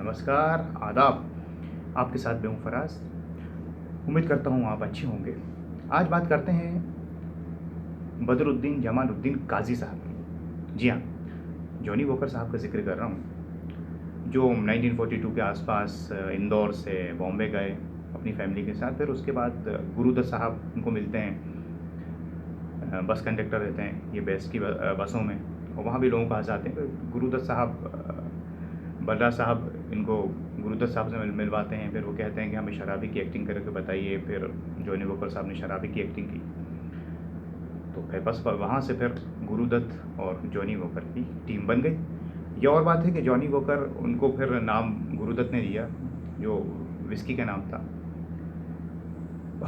नमस्कार, आदाब। आपके साथ मैं हूँ फराज। उम्मीद करता हूँ आप अच्छे होंगे। आज बात करते हैं बदरुद्दीन जमालुद्दीन काज़ी साहब की। जी हाँ, जॉनी वॉकर साहब का ज़िक्र कर रहा हूँ, जो 1942 के आसपास इंदौर से बॉम्बे गए अपनी फैमिली के साथ। फिर उसके बाद गुरुदत्त साहब उनको मिलते हैं, बस कंडक्टर रहते हैं ये बेस की बसों में, और वहाँ भी लोगों को हँसाते हैं। फिर गुरुदत्त साहब, बलराज साहब इनको गुरुदत्त साहब से मिलवाते हैं। फिर वो कहते हैं कि हमें शराबी की एक्टिंग करके बताइए। फिर जॉनी वॉकर साहब ने शराबी की एक्टिंग की। तो फिर बस वहाँ से फिर गुरुदत्त और जॉनी वॉकर की टीम बन गई। ये और बात है कि जॉनी वॉकर उनको फिर नाम गुरुदत्त ने दिया, जो विस्की का नाम था।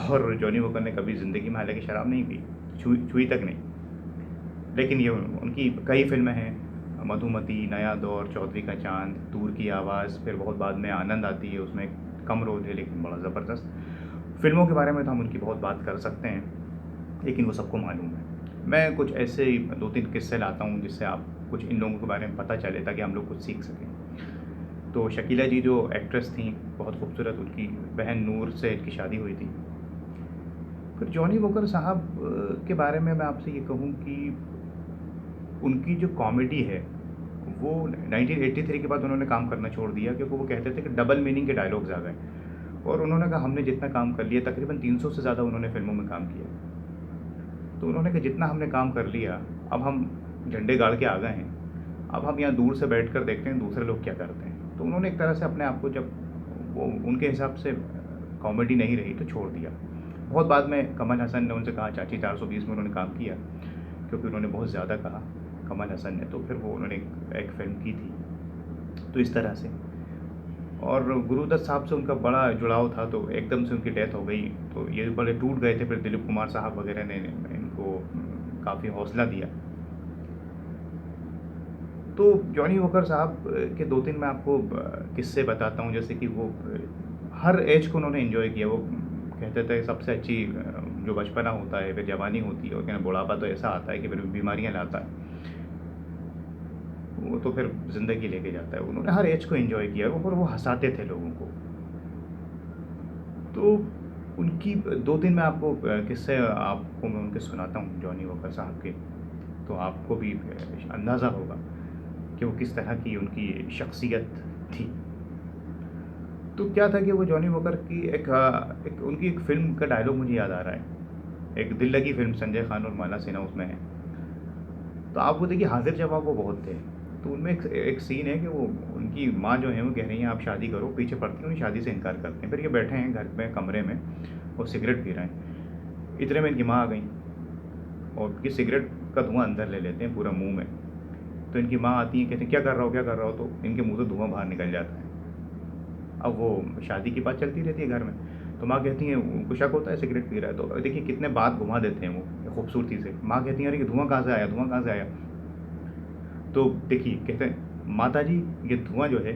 और जॉनी वॉकर ने कभी ज़िंदगी में हालांकि शराब नहीं पी, छुई तक नहीं। लेकिन ये उनकी कई फिल्में हैं, मधुमती, नया दौर, चौधरी का चांद, दूर की आवाज़, फिर बहुत बाद में आनंद आती है। उसमें कम रोल है लेकिन बड़ा ज़बरदस्त। फिल्मों के बारे में तो हम उनकी बहुत बात कर सकते हैं, लेकिन वो सबको मालूम है। मैं कुछ ऐसे ही 2-3 किस्से लाता हूँ जिससे आप कुछ इन लोगों के बारे में पता चले, ताकि हम लोग कुछ सीख सकें। तो शकीला जी जो एक्ट्रेस थी, बहुत खूबसूरत, उनकी बहन नूर से इनकी शादी हुई थी। फिर जॉनी वॉकर साहब के बारे में मैं आपसे ये कहूँ कि उनकी जो कॉमेडी है वो 1983 के बाद उन्होंने काम करना छोड़ दिया, क्योंकि वो कहते थे कि डबल मीनिंग के डायलॉग्स आ गए। और उन्होंने कहा हमने जितना काम कर लिया, तकरीबन 300 से ज़्यादा उन्होंने फिल्मों में काम किया। तो उन्होंने कहा जितना हमने काम कर लिया, अब हम झंडे गाड़ के आ गए हैं, अब हम यहाँ दूर से बैठ कर देखते हैं दूसरे लोग क्या करते हैं। तो उन्होंने एक तरह से अपने आप को, जब वो उनके हिसाब से कॉमेडी नहीं रही, तो छोड़ दिया। बहुत बाद में कमल हसन ने उनसे कहा, चाची 420 में उन्होंने काम किया, क्योंकि उन्होंने बहुत ज़्यादा कहा कमल हसन ने, तो फिर वो उन्होंने एक फ़िल्म की थी। तो इस तरह से, और गुरुदत्त साहब से उनका बड़ा जुड़ाव था, तो एकदम से उनकी डेथ हो गई तो ये बड़े टूट गए थे। फिर दिलीप कुमार साहब वगैरह ने इनको काफ़ी हौसला दिया। तो जॉनी वॉकर साहब के 2-3 मैं आपको किस्से बताता हूँ। जैसे कि वो हर एज को उन्होंने एंजॉय किया। वो कहते थे सबसे अच्छी जो बचपना होता है, फिर जवानी होती है, और कहना बुढ़ापा तो ऐसा आता है कि फिर बीमारियाँ लाता है, वो तो फिर ज़िंदगी लेके जाता है। उन्होंने हर एज को एंजॉय किया, और वो हंसाते थे लोगों को। तो उनकी 2-3 मैं आपको किस्से आपको मैं उनके सुनाता हूँ, जॉनी वॉकर साहब के। तो आपको भी अंदाज़ा होगा कि वो किस तरह की उनकी शख्सियत थी। तो क्या था कि वो जॉनी वॉकर की एक उनकी एक फ़िल्म का डायलॉग मुझे याद आ रहा है। एक दिल लगी फ़िल्म, संजय खान और माला सिन्हा उसमें है। तो आप वो देखिए, हाज़िर जवाब वो बहुत थे। तो उनमें एक सीन है कि वो उनकी माँ जो है वो कह रही हैं आप शादी करो, पीछे पड़ती हैं, उन्हें शादी से इनकार करते हैं। फिर ये बैठे हैं घर में कमरे में और सिगरेट पी रहे हैं। इतने में इनकी माँ आ गई और ये सिगरेट का धुआं अंदर ले लेते हैं पूरा मुँह में। तो इनकी माँ आती हैं, कहते हैं क्या कर रहा हो, क्या कर रहा हो। तो इनके मुँह से धुआं बाहर निकल जाता है। अब वो शादी की बात चलती रहती है घर में। तो माँ कहती हैं, उनको शक होता है सिगरेट पी रहा है। तो देखिए कितने बात घुमा देते हैं वो खूबसूरती से। माँ कहती हैं अरे ये धुआं कहाँ से आया, धुआं कहाँ से आया। तो देखिए कहते हैं माता जी ये धुआं जो है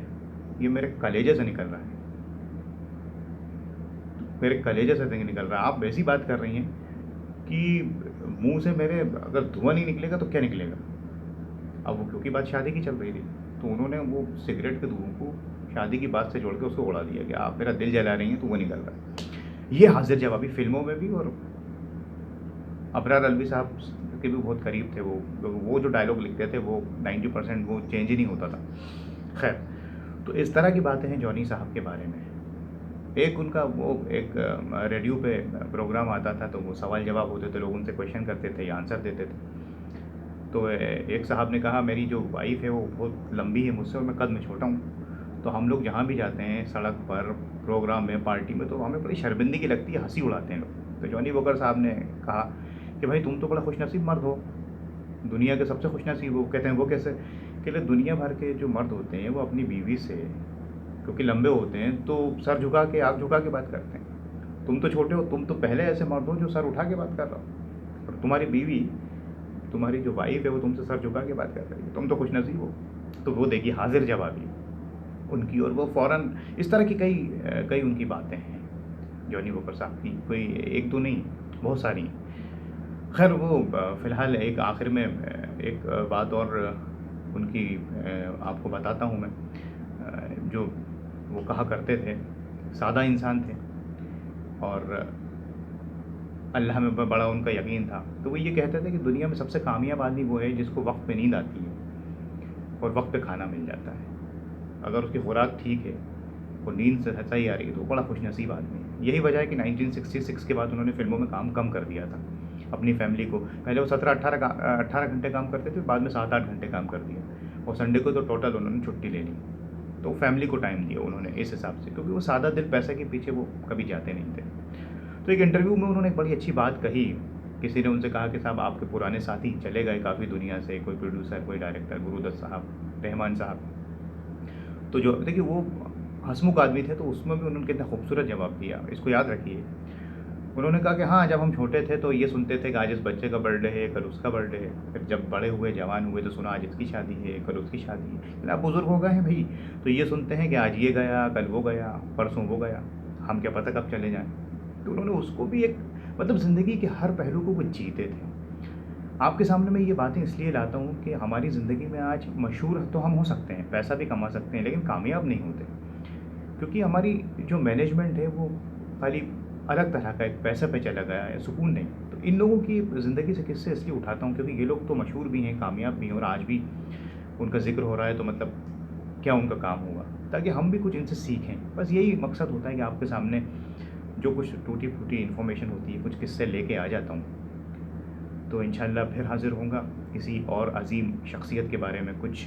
ये मेरे कलेजे से निकल रहा है, मेरे कलेजे से निकल रहा है। आप वैसी बात कर रही हैं कि मुंह से मेरे अगर धुआं नहीं निकलेगा तो क्या निकलेगा। अब वो क्योंकि बात शादी की चल रही थी, तो उन्होंने वो सिगरेट के धुआं को शादी की बात से जोड़ के उसको उड़ा दिया कि आप मेरा दिल जला रही हैं तो वो निकल रहा है। ये हाजिर जवाबी फिल्मों में भी, और अबरार अलवी साहब के भी बहुत करीब थे। वो जो डायलॉग लिखते थे वो 90% वो चेंज ही नहीं होता था। खैर, तो इस तरह की बातें हैं जॉनी साहब के बारे में। एक उनका वो एक रेडियो पे प्रोग्राम आता था, तो वो सवाल जवाब होते थे, लोग उनसे क्वेश्चन करते थे, आंसर देते थे। तो एक साहब ने कहा मेरी जो वाइफ है वो बहुत लंबी है मुझसे और मैं कद में छोटा हूँ, तो हम लोग जहाँ भी जाते हैं, सड़क पर, प्रोग्राम में, पार्टी में, तो हमें बड़ी शर्मिंदगी लगती है, हंसी उड़ाते हैं लोग। तो जॉनी वॉकर साहब ने कहा कि भाई तुम तो बड़ा खुशनसीब मर्द हो, दुनिया के सबसे खुशनसीब हो। कहते हैं वो कैसे। कहते दुनिया भर के जो मर्द होते हैं वो अपनी बीवी से, क्योंकि लंबे होते हैं, तो सर झुका के, आँख झुका के बात करते हैं। तुम तो छोटे हो, तुम तो पहले ऐसे मर्द हो जो सर उठा के बात कर रहा हो, और तुम्हारी बीवी, तुम्हारी जो वाइफ है वो तुमसे सर झुका के बात कर रही है, तुम तो खुशनसीब हो। तो वो देखिए हाजिर जवाबी उनकी, और वो फ़ौरन इस तरह की कई कई उनकी बातें हैं जॉनी वॉकर साहब की, कोई एक दो नहीं, बहुत सारी हैं। खैर वो फ़िलहाल एक आखिर में एक बात और उनकी आपको बताता हूँ मैं। जो वो कहा करते थे, सादा इंसान थे और अल्लाह में बड़ा उनका यकीन था। तो वो ये कहते थे कि दुनिया में सबसे कामयाब आदमी वो है जिसको वक्त पे नींद आती है और वक्त पे खाना मिल जाता है। अगर उसकी खुराक ठीक है, वो नींद से सही आ रही है, तो वो बड़ा खुशनसीब आदमी है। यही वजह है कि 1966 के बाद उन्होंने फ़िल्मों में काम कम कर दिया था। अपनी फ़ैमिली को पहले वो 17-18 घंटे काम करते थे, बाद में 7-8 घंटे काम कर दिया और संडे को तो टोटल उन्होंने छुट्टी ले ली। तो फैमिली को टाइम दिया उन्होंने इस हिसाब से, क्योंकि वो सादा दिल पैसे के पीछे वो कभी जाते नहीं थे। तो एक इंटरव्यू में उन्होंने एक बड़ी अच्छी बात कही। किसी ने उनसे कहा कि साहब आपके पुराने साथी चले गए काफ़ी दुनिया से, कोई प्रोड्यूसर, कोई डायरेक्टर, गुरुदत्त साहब, रहमान साहब। तो जो देखिए वो हंसमुख आदमी थे, तो उसमें भी उन्होंने कितना खूबसूरत जवाब दिया, इसको याद रखिए। उन्होंने कहा कि हाँ, जब हम छोटे थे तो ये सुनते थे कि आज इस बच्चे का बर्थडे है, कल उसका बर्थडे है। फिर जब बड़े हुए, जवान हुए, तो सुना आज इसकी शादी है, कल उसकी शादी है। लेकिन अब बुज़ुर्ग हो गए हैं भई, तो ये सुनते हैं कि आज ये गया, कल वो गया, परसों वो गया, हम क्या पता कब चले जाएँ। तो उन्होंने उसको भी एक मतलब ज़िंदगी के हर पहलू को वो जीते थे। आपके सामने मैं ये बातें इसलिए लाता हूँ कि हमारी ज़िंदगी में आज मशहूर तो हम हो सकते हैं, पैसा भी कमा सकते हैं, लेकिन कामयाब नहीं होते। क्योंकि हमारी जो मैनेजमेंट है वो खाली अलग तरह का एक पैसे पे चला गया है, सुकून नहीं। तो इन लोगों की ज़िंदगी से किस्से इसलिए उठाता हूँ क्योंकि ये लोग तो मशहूर भी हैं, कामयाब भी हैं और आज भी उनका ज़िक्र हो रहा है, तो मतलब क्या उनका काम हुआ, ताकि हम भी कुछ इनसे सीखें। बस यही मकसद होता है कि आपके सामने जो कुछ टूटी-फूटी इन्फॉर्मेशन होती है, कुछ किस्से लेके आ जाता हूँ। तो इंशाल्लाह फिर हाज़िर होऊँगा किसी और अज़ीम शख्सियत के बारे में कुछ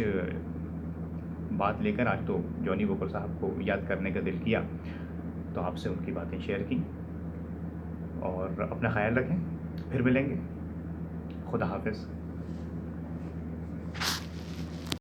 बात लेकर। आज तो जॉनी वॉकर साहब को याद करने का दिल किया, तो आपसे उनकी बातें शेयर की। और अपना ख़्याल रखें, फिर मिलेंगे। खुदा हाफ़िज़।